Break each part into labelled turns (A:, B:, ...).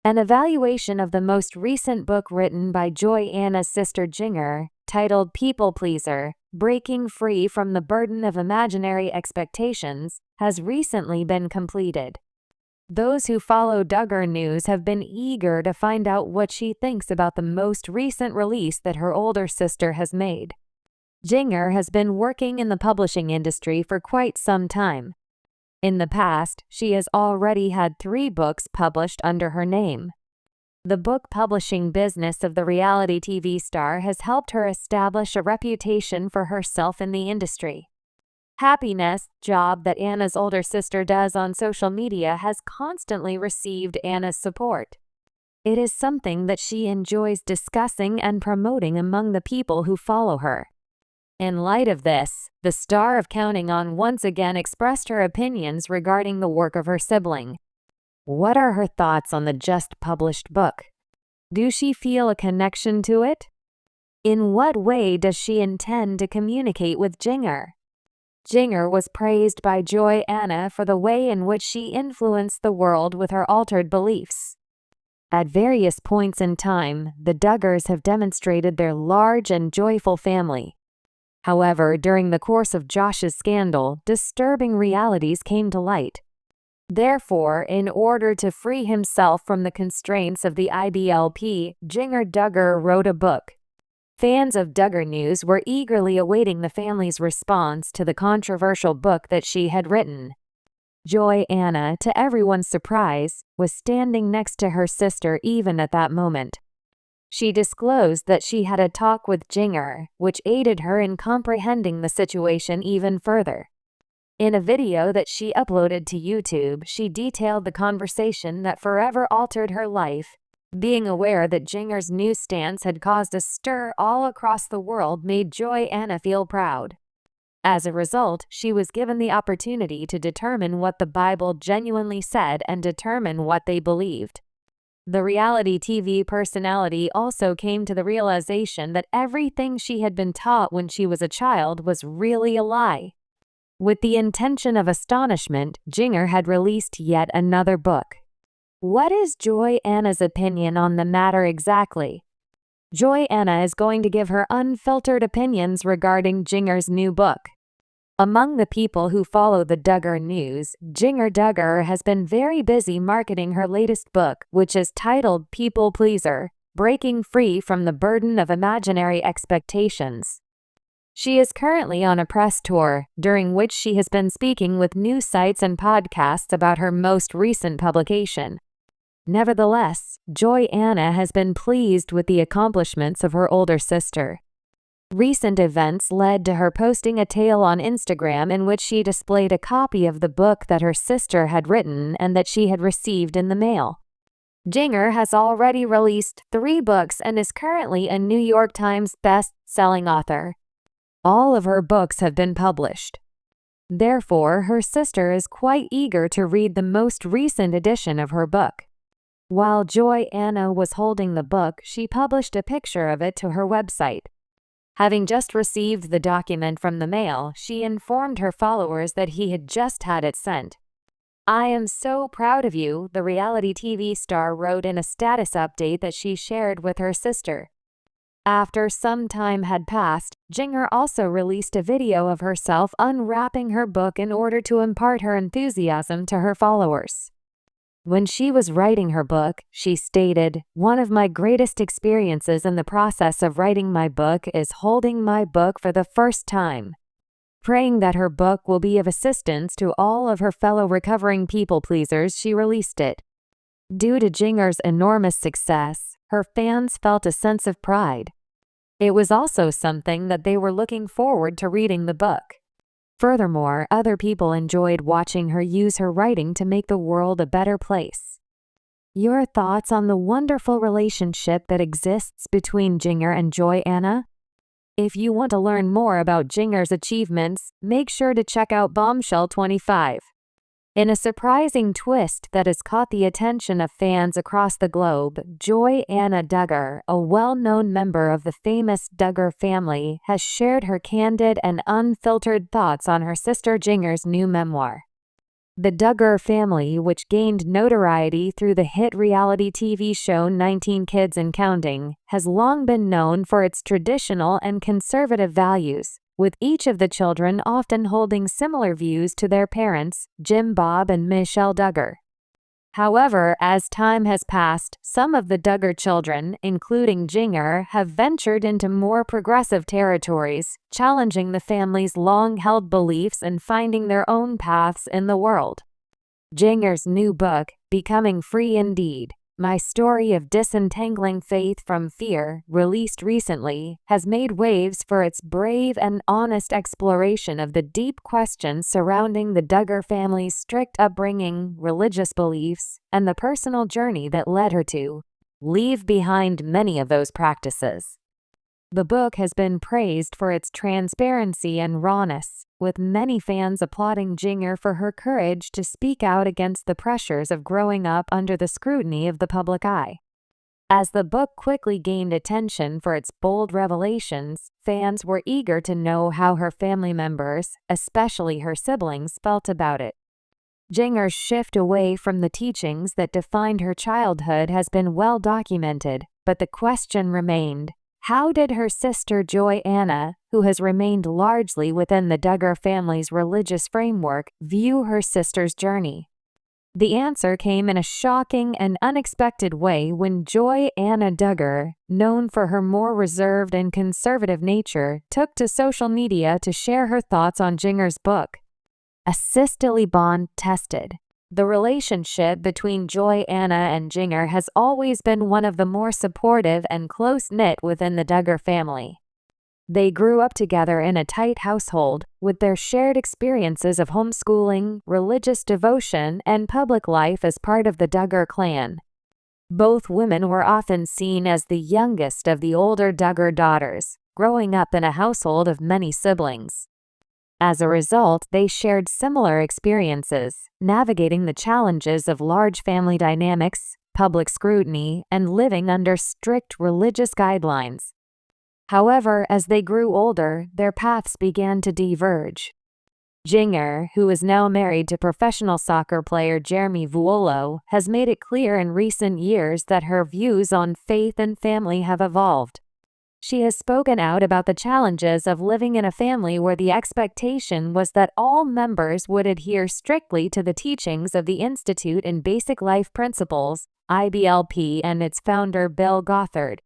A: An evaluation of the most recent book written by Joy-Anna's sister Jinger, titled People Pleaser: Breaking Free from the Burden of Imaginary Expectations, has recently been completed. Those who follow Duggar News have been eager to find out what she thinks about the most recent release that her older sister has made. Jinger has been working in the publishing industry for quite some time. In the past, she has already had 3 books published under her name. The book publishing business of the reality TV star has helped her establish a reputation for herself in the industry. Happiness, job that Anna's older sister does on social media, has constantly received Anna's support. It is something that she enjoys discussing and promoting among the people who follow her. In light of this, the star of Counting On once again expressed her opinions regarding the work of her sibling. What are her thoughts on the just-published book? Do she feel a connection to it? In what way does she intend to communicate with Jinger? Jinger was praised by Joy-Anna for the way in which she influenced the world with her altered beliefs. At various points in time, the Duggars have demonstrated their large and joyful family. However, during the course of Josh's scandal, disturbing realities came to light. Therefore, in order to free himself from the constraints of the IBLP, Jinger Duggar wrote a book. Fans of Duggar News were eagerly awaiting the family's response to the controversial book that she had written. Joy-Anna, to everyone's surprise, was standing next to her sister even at that moment. She disclosed that she had a talk with Jinger, which aided her in comprehending the situation even further. In a video that she uploaded to YouTube, she detailed the conversation that forever altered her life. Being aware that Jinger's new stance had caused a stir all across the world made Joy-Anna feel proud. As a result, she was given the opportunity to determine what the Bible genuinely said and determine what they believed. The reality TV personality also came to the realization that everything she had been taught when she was a child was really a lie. With the intention of astonishment, Jinger had released yet another book. What is Joy-Anna's opinion on the matter exactly? Joy-Anna is going to give her unfiltered opinions regarding Jinger's new book. Among the people who follow the Duggar News, Jinger Duggar has been very busy marketing her latest book, which is titled People Pleaser: Breaking Free from the Burden of Imaginary Expectations. She is currently on a press tour, during which she has been speaking with news sites and podcasts about her most recent publication. Nevertheless, Joy-Anna has been pleased with the accomplishments of her older sister. Recent events led to her posting a tale on Instagram in which she displayed a copy of the book that her sister had written and that she had received in the mail. Jinger has already released 3 books and is currently a New York Times best-selling author. All of her books have been published. Therefore, her sister is quite eager to read the most recent edition of her book. While Joy-Anna was holding the book, she published a picture of it to her website. Having just received the document from the mail, she informed her followers that he had just had it sent. "I am so proud of you," the reality TV star wrote in a status update that she shared with her sister. After some time had passed, Jinger also released a video of herself unwrapping her book in order to impart her enthusiasm to her followers. When she was writing her book, she stated, "One of my greatest experiences in the process of writing my book is holding my book for the first time." Praying that her book will be of assistance to all of her fellow recovering people pleasers, she released it. Due to Jinger's enormous success, her fans felt a sense of pride. It was also something that they were looking forward to reading the book. Furthermore, other people enjoyed watching her use her writing to make the world a better place. Your thoughts on the wonderful relationship that exists between Jinger and Joy-Anna? If you want to learn more about Jinger's achievements, make sure to check out Bombshell 25. In a surprising twist that has caught the attention of fans across the globe, Joy-Anna Duggar, a well-known member of the famous Duggar family, has shared her candid and unfiltered thoughts on her sister Jinger's new memoir. The Duggar family, which gained notoriety through the hit reality TV show 19 Kids and Counting, has long been known for its traditional and conservative values, with each of the children often holding similar views to their parents, Jim Bob and Michelle Duggar. However, as time has passed, some of the Duggar children, including Jinger, have ventured into more progressive territories, challenging the family's long-held beliefs and finding their own paths in the world. Jinger's new book, Becoming Free Indeed: My Story of Disentangling Faith from Fear, released recently, has made waves for its brave and honest exploration of the deep questions surrounding the Duggar family's strict upbringing, religious beliefs, and the personal journey that led her to leave behind many of those practices. The book has been praised for its transparency and rawness, with many fans applauding Jinger for her courage to speak out against the pressures of growing up under the scrutiny of the public eye. As the book quickly gained attention for its bold revelations, fans were eager to know how her family members, especially her siblings, felt about it. Jinger's shift away from the teachings that defined her childhood has been well documented, but the question remained: how did her sister Joy-Anna, who has remained largely within the Duggar family's religious framework, view her sister's journey? The answer came in a shocking and unexpected way when Joy-Anna Duggar, known for her more reserved and conservative nature, took to social media to share her thoughts on Jinger's book, A Sisterly Bond Tested. The relationship between Joy-Anna and Jinger has always been one of the more supportive and close-knit within the Duggar family. They grew up together in a tight household, with their shared experiences of homeschooling, religious devotion, and public life as part of the Duggar clan. Both women were often seen as the youngest of the older Duggar daughters, growing up in a household of many siblings. As a result, they shared similar experiences, navigating the challenges of large family dynamics, public scrutiny, and living under strict religious guidelines. However, as they grew older, their paths began to diverge. Jinger, who is now married to professional soccer player Jeremy Vuolo, has made it clear in recent years that her views on faith and family have evolved. She has spoken out about the challenges of living in a family where the expectation was that all members would adhere strictly to the teachings of the Institute in Basic Life Principles, IBLP, and its founder Bill Gothard.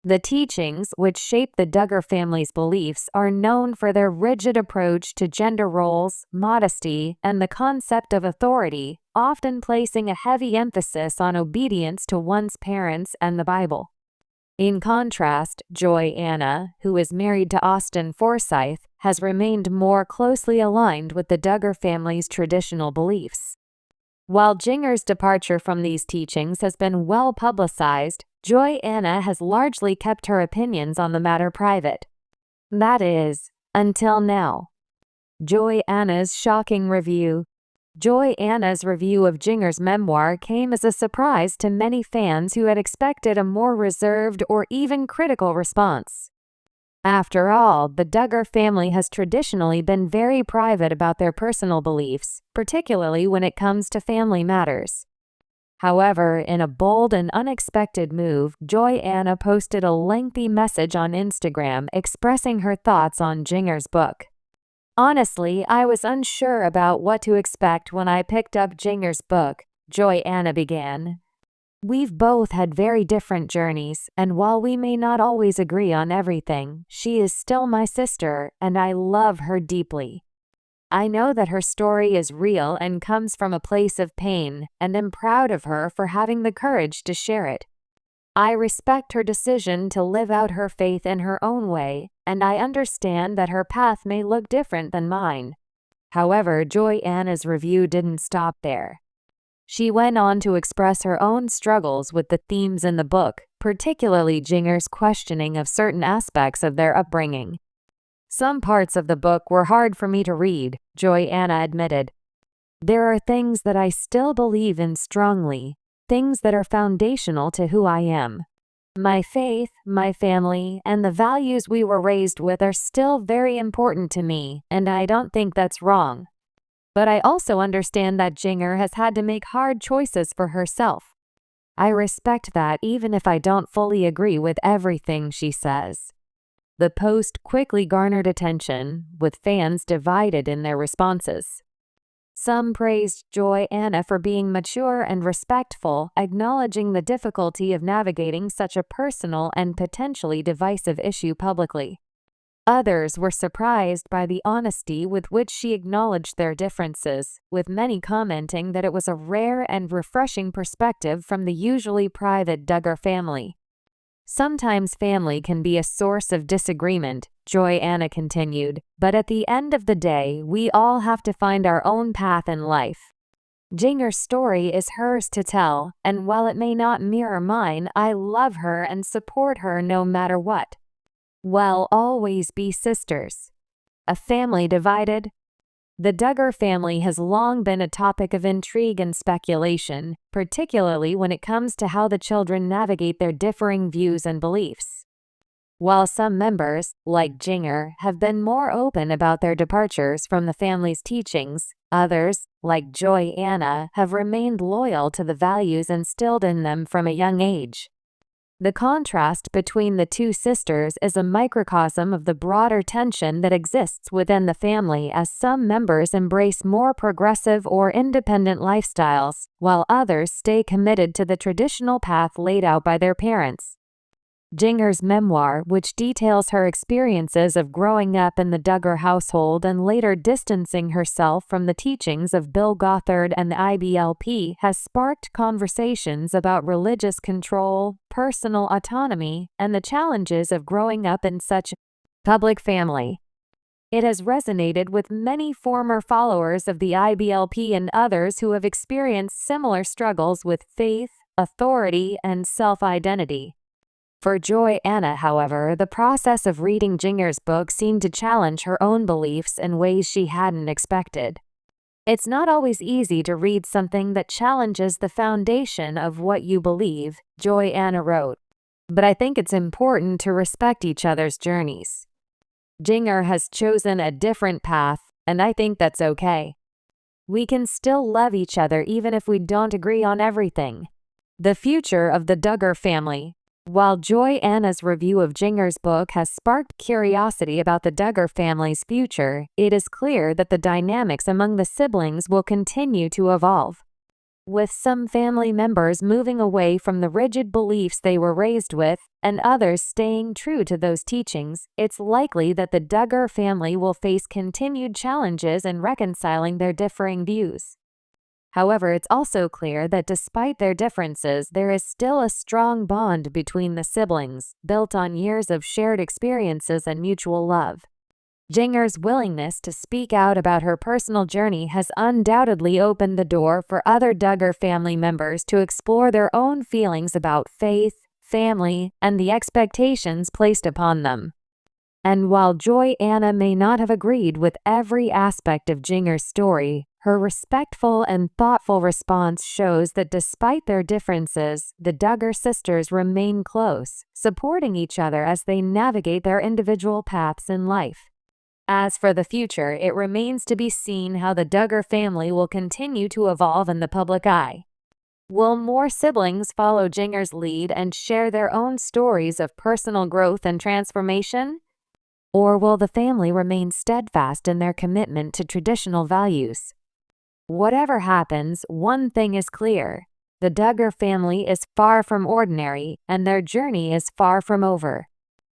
A: The teachings, which shape the Duggar family's beliefs, are known for their rigid approach to gender roles, modesty, and the concept of authority, often placing a heavy emphasis on obedience to one's parents and the Bible. In contrast, Joy-Anna, who is married to Austin Forsyth, has remained more closely aligned with the Duggar family's traditional beliefs. While Jinger's departure from these teachings has been well publicized, Joy-Anna has largely kept her opinions on the matter private. That is, until now. Joy-Anna's shocking review. Joy-Anna's review of Jinger's memoir came as a surprise to many fans who had expected a more reserved or even critical response. After all, the Duggar family has traditionally been very private about their personal beliefs, particularly when it comes to family matters. However, in a bold and unexpected move, Joy-Anna posted a lengthy message on Instagram expressing her thoughts on Jinger's book. Honestly, I was unsure about what to expect when I picked up Jinger's book, Joy-Anna began. We've both had very different journeys, and while we may not always agree on everything, she is still my sister, and I love her deeply. I know that her story is real and comes from a place of pain, and am proud of her for having the courage to share it. I respect her decision to live out her faith in her own way, and I understand that her path may look different than mine. However, Joy-Anna's review didn't stop there. She went on to express her own struggles with the themes in the book, particularly Jinger's questioning of certain aspects of their upbringing. Some parts of the book were hard for me to read, Joy-Anna admitted. There are things that I still believe in strongly, things that are foundational to who I am. My faith, my family, and the values we were raised with are still very important to me, and I don't think that's wrong. But I also understand that Jinger has had to make hard choices for herself. I respect that even if I don't fully agree with everything she says." The post quickly garnered attention, with fans divided in their responses. Some praised Joy-Anna for being mature and respectful, acknowledging the difficulty of navigating such a personal and potentially divisive issue publicly. Others were surprised by the honesty with which she acknowledged their differences, with many commenting that it was a rare and refreshing perspective from the usually private Duggar family. "Sometimes family can be a source of disagreement," Joy-Anna continued, "but at the end of the day, we all have to find our own path in life. Jinger's story is hers to tell, and while it may not mirror mine, I love her and support her no matter what. We'll always be sisters." A family divided? The Duggar family has long been a topic of intrigue and speculation, particularly when it comes to how the children navigate their differing views and beliefs. While some members, like Jinger, have been more open about their departures from the family's teachings, others, like Joy-Anna, have remained loyal to the values instilled in them from a young age. The contrast between the two sisters is a microcosm of the broader tension that exists within the family, as some members embrace more progressive or independent lifestyles, while others stay committed to the traditional path laid out by their parents. Jinger's memoir, which details her experiences of growing up in the Duggar household and later distancing herself from the teachings of Bill Gothard and the IBLP, has sparked conversations about religious control, personal autonomy, and the challenges of growing up in such a public family. It has resonated with many former followers of the IBLP and others who have experienced similar struggles with faith, authority, and self-identity. For Joy-Anna, however, the process of reading Jinger's book seemed to challenge her own beliefs in ways she hadn't expected. "It's not always easy to read something that challenges the foundation of what you believe," Joy-Anna wrote. "But I think it's important to respect each other's journeys. Jinger has chosen a different path, and I think that's okay. We can still love each other even if we don't agree on everything." The future of the Duggar family. While Joy-Anna's review of Jinger's book has sparked curiosity about the Duggar family's future, it is clear that the dynamics among the siblings will continue to evolve. With some family members moving away from the rigid beliefs they were raised with, and others staying true to those teachings, it's likely that the Duggar family will face continued challenges in reconciling their differing views. However, it's also clear that despite their differences, there is still a strong bond between the siblings, built on years of shared experiences and mutual love. Jinger's willingness to speak out about her personal journey has undoubtedly opened the door for other Duggar family members to explore their own feelings about faith, family, and the expectations placed upon them. And while Joy-Anna may not have agreed with every aspect of Jinger's story, her respectful and thoughtful response shows that despite their differences, the Duggar sisters remain close, supporting each other as they navigate their individual paths in life. As for the future, it remains to be seen how the Duggar family will continue to evolve in the public eye. Will more siblings follow Jinger's lead and share their own stories of personal growth and transformation? Or will the family remain steadfast in their commitment to traditional values? Whatever happens, one thing is clear: the Duggar family is far from ordinary, and their journey is far from over.